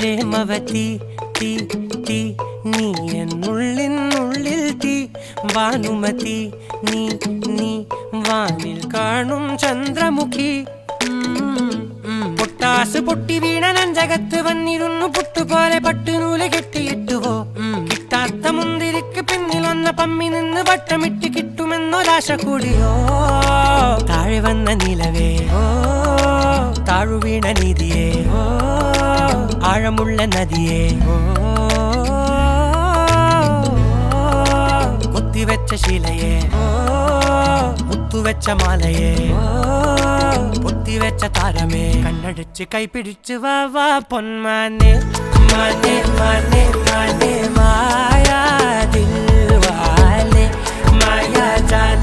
പ്രേമവതി തീ തീ നീ എന്നുള്ളിൽ തീ ഭാനുമതി നീ നീ വാനിൽ കാണും ചന്ദ്രമുഖി പൊട്ടാസ് പൊട്ടി വീണ നെഞ്ചകത്ത് വന്നിരുന്നു പുട്ടുപോലെ പട്ടുനൂല് കെട്ടിയിട്ടുവോ കിട്ടാത്ത മുന്തിരിക്ക് പിന്നിൽ വന്ന പമ്മി നിന്ന് വട്ടമിട്ട് കിട്ടുമെന്നൊരാശ കൂടിയോ താഴെ വന്ന നിലവേ താഴു വീണ നിധിയേ ആഴമുള്ള നദിയേ കൊത്തിവെച്ച ശിലയേ മുത്തുവെച്ച മാലയേ പൊത്തിവെച്ച താരമേ കണ്ണടിച്ച് കൈപിടിച്ച് വാ വാ പൊന്മാനെ മാനെ മാനെ മാനെ മായാ ദിൽവാലെ മായാ ജാല